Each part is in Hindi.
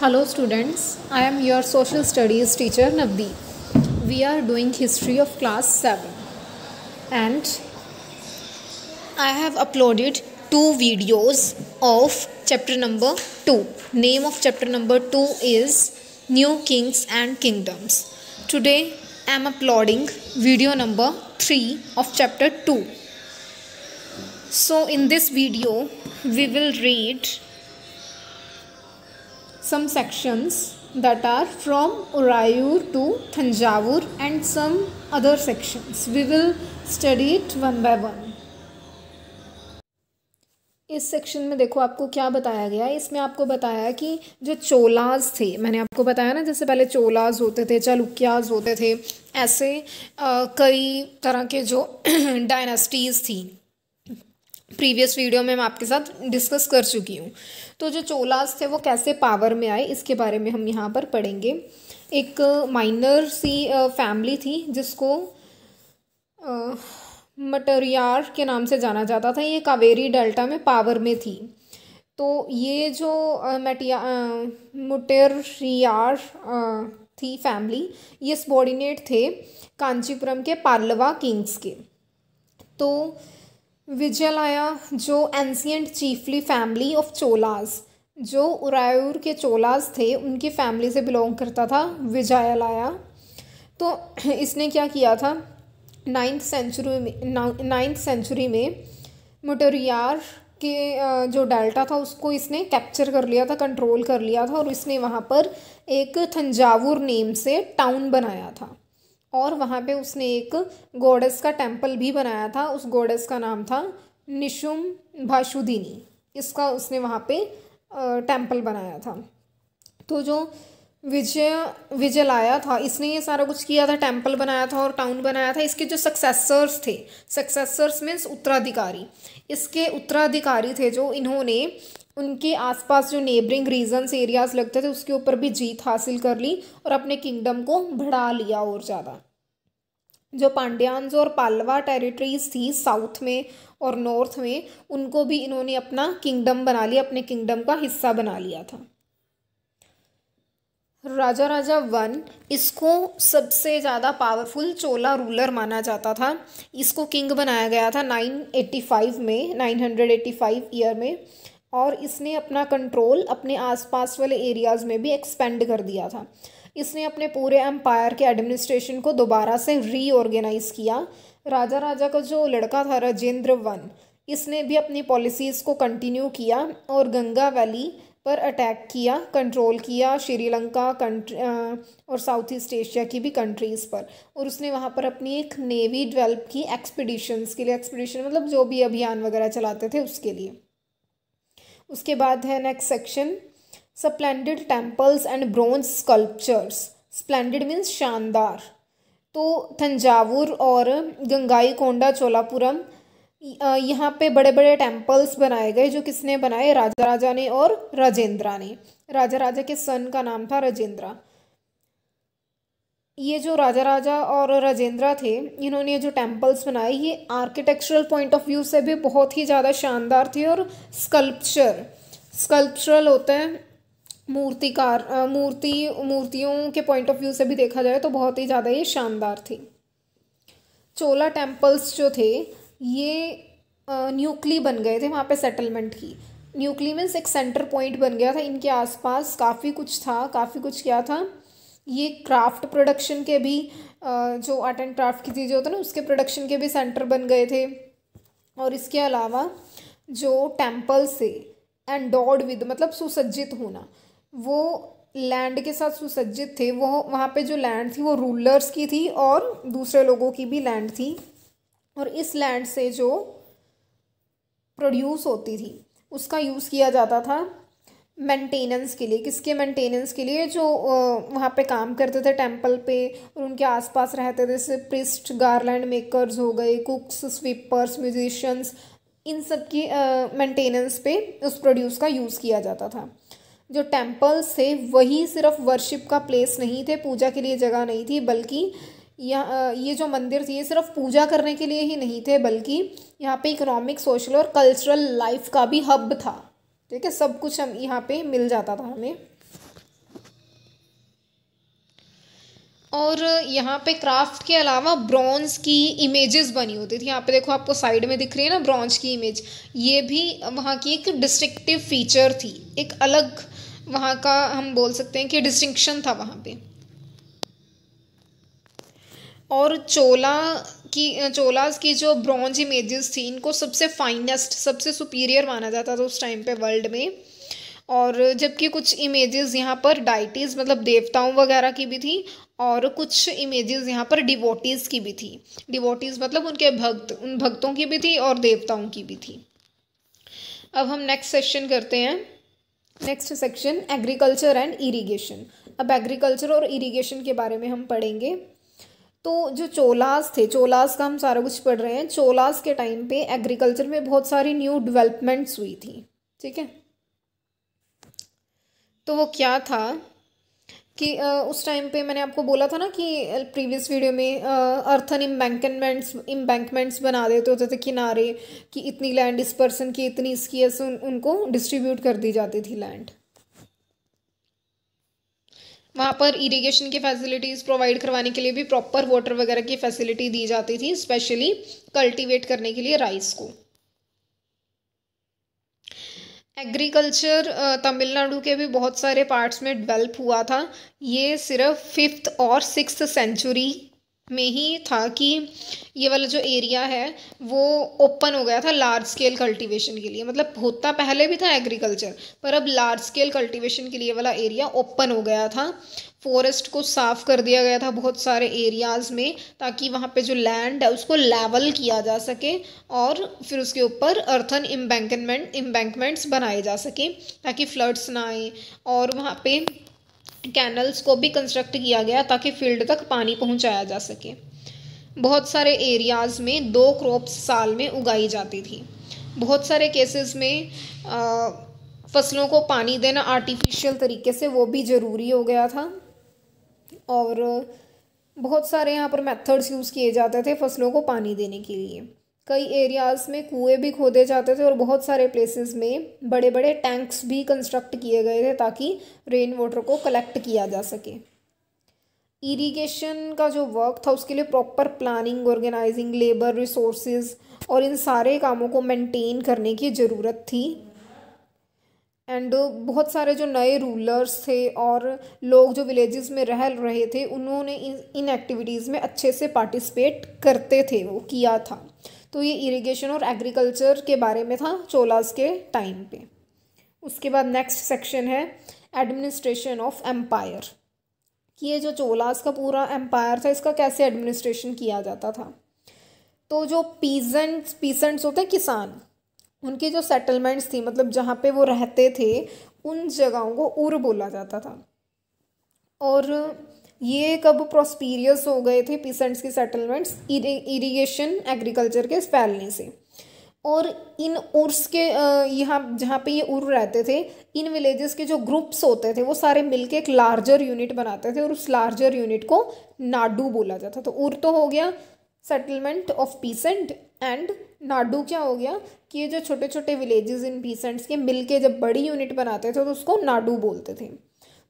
Hello students, I am your social studies teacher Navdeep. We are doing history of class 7 and I have uploaded two videos of chapter number 2. Name of chapter number 2 is New Kings and Kingdoms. Today I am uploading video number 3 of chapter 2. So in this video we will read some sections that are from Urayur to Thanjavur and some other sections. We will study it one by one. इस सेक्शन में देखो आपको क्या बताया गया है। इसमें आपको बताया कि जो चोलाज थे, मैंने आपको बताया ना, जैसे पहले चोलाज होते थे, चालुक्याज होते थे, ऐसे कई तरह के जो डायनेस्टीज़ थी। प्रीवियस वीडियो में मैं आपके साथ डिस्कस कर चुकी हूँ। तो जो चोलास थे वो कैसे पावर में आए, इसके बारे में हम यहाँ पर पढ़ेंगे। एक माइनर सी फैमिली थी जिसको मटरियार के नाम से जाना जाता था। ये कावेरी डेल्टा में पावर में थी। तो ये जो मुटेरियार थी फैमिली, ये सबॉर्डिनेट थे कांचीपुरम के पाल्लवा किंग्स के। तो विजयालया जो ancient chiefly family of Cholas, जो उरायूर के चोलाज थे उनकी फैमिली से बिलोंग करता था विजयालया। तो इसने क्या किया था, 9th सेंचुरी में मुटरियार के जो डेल्टा था उसको इसने कैप्चर कर लिया था, कंट्रोल कर लिया था, और इसने वहाँ पर एक थंजावुर नेम से टाउन बनाया था। और वहाँ पे उसने एक गॉडेस का टेम्पल भी बनाया था। उस गॉडेस का नाम था निशुम भाषुदिनी। इसका उसने वहाँ पे टेम्पल बनाया था। तो जो विजयालया था, इसने ये सारा कुछ किया था, टेम्पल बनाया था और टाउन बनाया था। इसके जो सक्सेसर्स थे, सक्सेसर्स मीन्स उत्तराधिकारी, इसके उत्तराधिकारी थे जो इन्होंने उनके आसपास जो नेबरिंग रीजन्स एरियाज लगते थे उसके ऊपर भी जीत हासिल कर ली और अपने किंगडम को बढ़ा लिया और ज़्यादा। जो पांड्यान्स और पाल्लवा टेरिटरीज थी साउथ में और नॉर्थ में, उनको भी इन्होंने अपना किंगडम बना लिया, अपने किंगडम का हिस्सा बना लिया था। राजा 1, इसको सबसे ज़्यादा पावरफुल चोला रूलर माना जाता था। इसको किंग बनाया गया था 985 ईयर में, और इसने अपना कंट्रोल अपने आसपास वाले एरियाज़ में भी एक्सपेंड कर दिया था। इसने अपने पूरे एम्पायर के एडमिनिस्ट्रेशन को दोबारा से रीऑर्गेनाइज किया। राजा का जो लड़का था राजेंद्र 1, इसने भी अपनी पॉलिसीज़ को कंटिन्यू किया और गंगा वैली पर अटैक किया, कंट्रोल किया श्रीलंका और साउथ ईस्ट एशिया की भी कंट्रीज़ पर। और उसने वहाँ पर अपनी एक नेवी डेवलप की एक्सपीडिशंस के लिए, एक्सपीडिशन मतलब जो भी अभियान वगैरह चलाते थे उसके लिए। उसके बाद है next section, splendid temples and bronze sculptures. Splendid means शानदार। तो तंजावुर और गंगाईकोंडा चोलापुरम, यहाँ पे बड़े बड़े टेम्पल्स बनाए गए। जो किसने बनाए, राजा ने और राजेंद्रा ने। राजा के सन का नाम था राजेंद्रा। ये जो राजा और राजेंद्रा थे, इन्होंने जो टेम्पल्स बनाए ये आर्किटेक्चरल पॉइंट ऑफ व्यू से भी बहुत ही ज़्यादा शानदार थे। और स्कल्पचरल होते हैं मूर्तिकार, मूर्तियों के पॉइंट ऑफ व्यू से भी देखा जाए तो बहुत ही ज़्यादा ये शानदार थी। चोला टेम्पल्स जो थे ये न्यूक्ली बन गए थे, वहाँ पे सेटलमेंट की। न्यूक्ली मीन्स एक सेंटर पॉइंट बन गया था। इनके आसपास काफ़ी कुछ था, काफ़ी कुछ क्या था, ये क्राफ्ट प्रोडक्शन के भी जो आर्ट एंड क्राफ्ट की चीज़ें होती है ना, उसके प्रोडक्शन के भी सेंटर बन गए थे। और इसके अलावा जो टेम्पल्स थे एंडोर्ड विद मतलब सुसज्जित होना, वो लैंड के साथ सुसज्जित थे। वो वहाँ पे जो लैंड थी वो रूलर्स की थी और दूसरे लोगों की भी लैंड थी। और इस लैंड से जो प्रोड्यूस होती थी उसका यूज़ किया जाता था मेंटेनेंस के लिए। किसके मेंटेनेंस के लिए, जो वहाँ पे काम करते थे टेंपल पे और उनके आसपास रहते थे, जैसे प्रिस्ट, गार्लैंड मेकर्स हो गए, कुक्स, स्वीपर्स, म्यूजिशियंस, इन सब की मेंटेनेंस पे उस प्रोड्यूस का यूज़ किया जाता था। जो टेम्पल्स थे वही सिर्फ वर्शिप का प्लेस नहीं थे, पूजा के लिए जगह नहीं थी, बल्कि ये जो मंदिर थी ये सिर्फ पूजा करने के लिए ही नहीं थे, बल्कि यहाँ पे इकोनॉमिक, सोशल और कल्चरल लाइफ का भी हब था। ठीक है, सब कुछ हम यहाँ पे मिल जाता था हमें। और यहाँ पे क्राफ्ट के अलावा ब्रॉन्ज की इमेजेस बनी होती थी। यहाँ पे देखो आपको साइड में दिख रही है ना ब्रॉन्ज की इमेज, ये भी वहाँ की एक डिस्टिंक्टिव फीचर थी, एक अलग वहाँ का हम बोल सकते हैं कि डिस्टिंक्शन था वहाँ पे। और चोलास की जो ब्रॉन्ज इमेजेस थी, इनको सबसे फाइनेस्ट, सबसे सुपीरियर माना जाता था उस टाइम पे वर्ल्ड में। और जबकि कुछ इमेजेस यहाँ पर डाइटीज़ मतलब देवताओं वगैरह की भी थी, और कुछ इमेजेस यहाँ पर डिवोटीज़ की भी थी। डिवोटीज़ मतलब उनके भक्त, उन भक्तों की भी थी और देवताओं की भी थी। अब हम नेक्स्ट सेक्शन करते हैं। Next section agriculture and irrigation. अब एग्रीकल्चर और इरिगेशन के बारे में हम पढ़ेंगे। तो जो चोलास थे, चोलास का हम सारा कुछ पढ़ रहे हैं। चोलास के टाइम पे एग्रीकल्चर में बहुत सारी न्यू डेवलपमेंट्स हुई थी, ठीक है। तो वो क्या था कि उस टाइम पे मैंने आपको बोला था ना कि प्रीवियस वीडियो में अर्थन इम्बैंकमेंट्स बना देते होते थे किनारे, कि इतनी लैंड इस पर्सन की, इतनी इसकी, ऐसे उनको डिस्ट्रीब्यूट कर दी जाती थी लैंड। वहाँ पर इरिगेशन की फैसिलिटीज़ प्रोवाइड करवाने के लिए भी प्रॉपर वाटर वगैरह की फैसिलिटी दी जाती थी, स्पेशली कल्टीवेट करने के लिए राइस को। एग्रीकल्चर तमिलनाडु के भी बहुत सारे पार्ट्स में डेवलप हुआ था। ये सिर्फ 5th और 6th सेंचुरी में ही था कि ये वाला जो एरिया है वो ओपन हो गया था लार्ज स्केल कल्टीवेशन के लिए। मतलब होता पहले भी था एग्रीकल्चर, पर अब लार्ज स्केल कल्टीवेशन के लिए वाला एरिया ओपन हो गया था। फॉरेस्ट को साफ कर दिया गया था बहुत सारे एरियाज़ में, ताकि वहाँ पे जो लैंड है उसको लेवल किया जा सके, और फिर उसके ऊपर अर्थन इम्बैंकमेंट्स बनाए जा सके ताकि फ्लड्स ना आए। और वहाँ पे कैनल्स को भी कंस्ट्रक्ट किया गया ताकि फील्ड तक पानी पहुँचाया जा सके। बहुत सारे एरियाज़ में 2 क्रॉप्स साल में उगाई जाती थी। बहुत सारे केसेस में फसलों को पानी देना आर्टिफिशियल तरीके से वो भी ज़रूरी हो गया था। और बहुत सारे यहाँ पर मेथड्स यूज़ किए जाते थे फसलों को पानी देने के लिए। कई एरियाज़ में कुएं भी खोदे जाते थे, और बहुत सारे प्लेसेस में बड़े बड़े टैंक्स भी कंस्ट्रक्ट किए गए थे ताकि रेन वाटर को कलेक्ट किया जा सके। इरिगेशन का जो वर्क था उसके लिए proper planning, organising, labour, resources और इन सारे कामों को मेंटेन करने की ज़रूरत थी। एंड बहुत सारे जो नए रूलर्स थे और लोग जो विलेजेस में रह रहे थे, उन्होंने इन एक्टिविटीज़ में अच्छे से पार्टिसिपेट करते थे, वो किया था। तो ये इरिगेशन और एग्रीकल्चर के बारे में था चोलास के टाइम पे। उसके बाद नेक्स्ट सेक्शन है एडमिनिस्ट्रेशन ऑफ एम्पायर, कि ये जो चोलास का पूरा एम्पायर था इसका कैसे एडमिनिस्ट्रेशन किया जाता था। तो जो पीसेंट्स होते हैं, किसान, उनकी जो सेटलमेंट्स थी, मतलब जहाँ पे वो रहते थे, उन जगहों को उर बोला जाता था। और ये कब प्रॉस्पीरियस हो गए थे पीसेंट्स की सेटलमेंट्स, इरिगेशन एग्रीकल्चर के फैलने से। और इन उर्स के यहाँ जहाँ पे ये उर रहते थे, इन विलेजेस के जो ग्रुप्स होते थे वो सारे मिलके एक लार्जर यूनिट बनाते थे, और उस लार्जर यूनिट को नाडू बोला जाता था। तो उर तो हो गया settlement of pheasant, and Nadu क्या हो गया कि ये जो छोटे छोटे विलेजेस इन पीसेंट्स के मिलके जब बड़ी यूनिट बनाते थे तो उसको नाडू बोलते थे।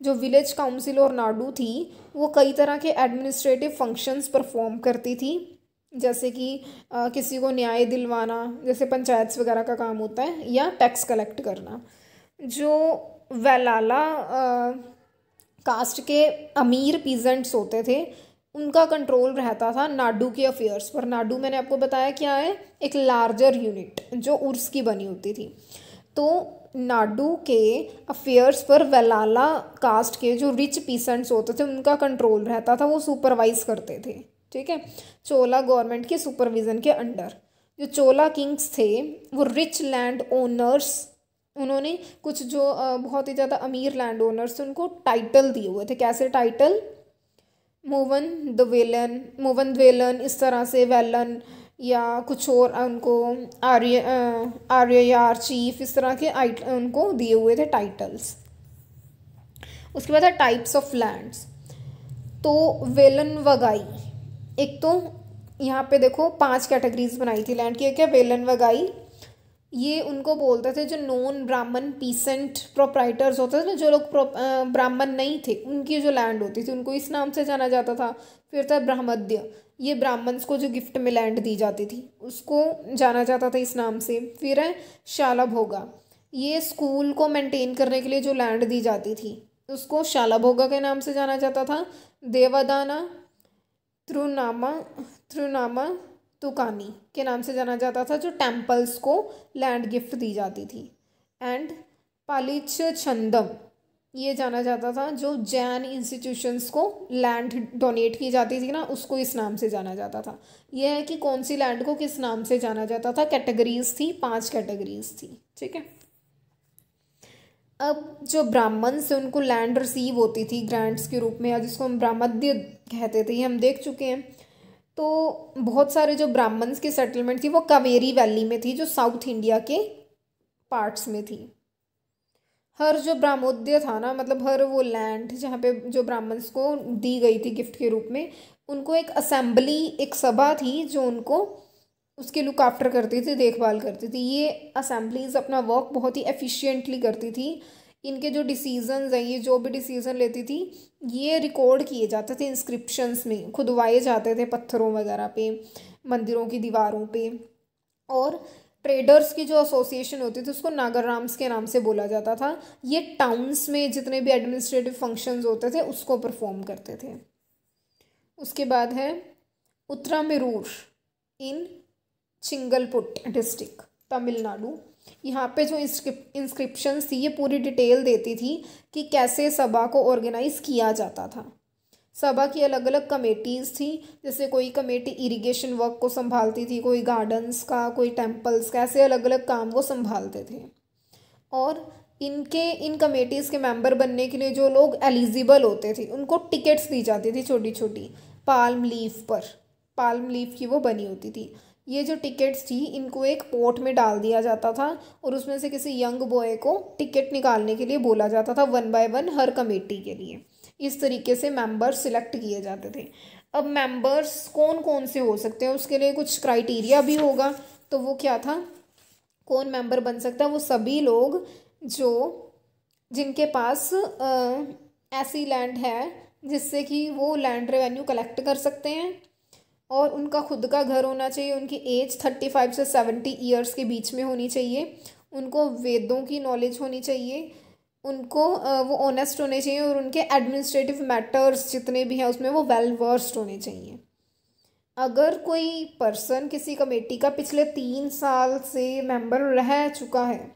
जो विलेज काउंसिल और नाडू थी वो कई तरह के एडमिनिस्ट्रेटिव फंक्शंस परफॉर्म करती थी, जैसे कि किसी को न्याय दिलवाना, जैसे पंचायत वगैरह का काम होता है, या टैक्स कलेक्ट करना। जो वेलाला कास्ट के अमीर पीजेंट्स होते थे उनका कंट्रोल रहता था नाडू के अफेयर्स पर। नाडू मैंने आपको बताया क्या है, एक लार्जर यूनिट जो उर्स की बनी होती थी। तो नाडू के अफेयर्स पर वेलाला कास्ट के जो रिच पीसेंट्स होते थे उनका कंट्रोल रहता था, वो सुपरवाइज करते थे, ठीक है, चोला गवर्नमेंट के सुपरविज़न के अंडर। जो चोला किंग्स थे वो रिच लैंड ओनर्स, उन्होंने कुछ जो बहुत ही ज़्यादा अमीर लैंड ओनर्स थे उनको टाइटल दिए हुए थे। कैसे टाइटल? मूवन द्वेलन, इस तरह से वेलन, या कुछ और उनको आर्ययार चीफ, इस तरह के उनको दिए हुए थे टाइटल्स। उसके बाद है टाइप्स ऑफ लैंड्स। तो वेलन वगाई, एक तो यहाँ पे देखो 5 कैटेगरीज बनाई थी लैंड की। एक है वेलन वगाई, ये उनको बोलते थे जो नॉन ब्राह्मण पीसेंट प्रोप्राइटर्स होते थे ना, जो लोग ब्राह्मण नहीं थे, उनकी जो लैंड होती थी उनको इस नाम से जाना जाता था। फिर था ब्राह्मद्य, ये ब्राह्मण्स को जो गिफ्ट में लैंड दी जाती थी उसको जाना जाता था इस नाम से। फिर है शालाभोगा, ये स्कूल को मेंटेन करने के लिए जो लैंड दी जाती थी उसको शालाभोगा के नाम से जाना जाता था। देवदाना, त्रुनामा त्रुनामा तुकानी के नाम से जाना जाता था, जो टेम्पल्स को लैंड गिफ्ट दी जाती थी। एंड पालिच छंदम, ये जाना जाता था जो जैन इंस्टीट्यूशंस को लैंड डोनेट की जाती थी ना, उसको इस नाम से जाना जाता था। यह है कि कौन सी लैंड को किस नाम से जाना जाता था। कैटेगरीज थी, 5 कैटेगरीज थी, ठीक है। अब जो ब्राह्मण से उनको लैंड रिसीव होती थी ग्रांट्स के रूप में, या जिसको हम ब्राह्मद्य कहते थे, ये हम देख चुके हैं। तो बहुत सारे जो ब्राह्मण्स की सेटलमेंट थी वो कावेरी वैली में थी, जो साउथ इंडिया के पार्ट्स में थी। हर जो ब्राह्मोद्य था ना, मतलब हर वो लैंड जहाँ पे जो ब्राह्मण्स को दी गई थी गिफ्ट के रूप में, उनको एक असेंबली, एक सभा थी जो उनको उसकी लुक आफ्टर करती थी, देखभाल करती थी। ये असेंबलीज अपना वर्क बहुत ही एफिशिएंटली करती थी। इनके जो डिसीजंस हैं, ये जो भी डिसीजन लेती थी, ये रिकॉर्ड किए जाते थे इंस्क्रिप्शंस में, खुदवाए जाते थे पत्थरों वगैरह पे, मंदिरों की दीवारों पे। और ट्रेडर्स की जो एसोसिएशन होती थी उसको नागरराम्स के नाम से बोला जाता था। ये टाउन्स में जितने भी एडमिनिस्ट्रेटिव फंक्शंस होते थे उसको परफॉर्म करते थे। उसके बाद है उत्तरामेरूर इन चिंगलपुट डिस्ट्रिक्ट, तमिलनाडु। यहाँ पे जो इंस्क्रिप्शंस थी ये पूरी डिटेल देती थी कि कैसे सभा को ऑर्गेनाइज किया जाता था। सभा की अलग अलग कमेटीज़ थी, जैसे कोई कमेटी इरिगेशन वर्क को संभालती थी, कोई गार्डन्स का, कोई टेम्पल्स का, ऐसे अलग अलग काम वो संभालते थे। और इन कमेटीज़ के मेंबर बनने के लिए जो लोग एलिजिबल होते थे उनको टिकट्स दी जाती थी, छोटी छोटी पाल्म लीफ पर, पाल्म लीफ की वो बनी होती थी। ये जो टिकट्स थी इनको एक पोर्ट में डाल दिया जाता था और उसमें से किसी यंग बॉय को टिकट निकालने के लिए बोला जाता था, 1 बाय 1 हर कमेटी के लिए। इस तरीके से मेंबर्स सिलेक्ट किए जाते थे। अब मेंबर्स कौन कौन से हो सकते हैं उसके लिए कुछ क्राइटेरिया भी होगा। तो वो क्या था, कौन मेंबर बन सकता है, वो सभी लोग जो जिनके पास ऐसी लैंड है जिससे कि वो लैंड रेवेन्यू कलेक्ट कर सकते हैं, और उनका खुद का घर होना चाहिए, उनकी एज 35 से 70 ईयर्स के बीच में होनी चाहिए, उनको वेदों की नॉलेज होनी चाहिए, उनको वो ऑनेस्ट होने चाहिए, और उनके एडमिनिस्ट्रेटिव मैटर्स जितने भी हैं उसमें वो वेल वर्स्ड होने चाहिए। अगर कोई पर्सन किसी कमेटी का पिछले 3 साल से मेंबर रह चुका है,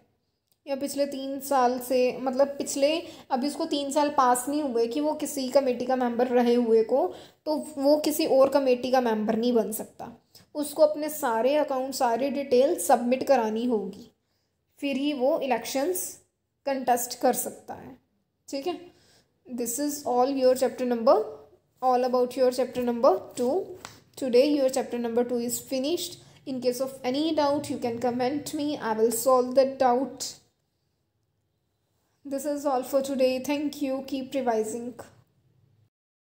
या पिछले 3 साल से मतलब पिछले, अभी उसको 3 साल पास नहीं हुए कि वो किसी कमेटी का मेंबर रहे हुए को, तो वो किसी और कमेटी का मेंबर नहीं बन सकता। उसको अपने सारे अकाउंट, सारी डिटेल सबमिट करानी होगी, फिर ही वो इलेक्शंस कंटेस्ट कर सकता है, ठीक है। This is all your chapter number, all about your chapter number 2. Today your chapter number 2 is finished. In case of any doubt you can comment me, I will solve that doubt. This is all for today. Thank you. Keep revising.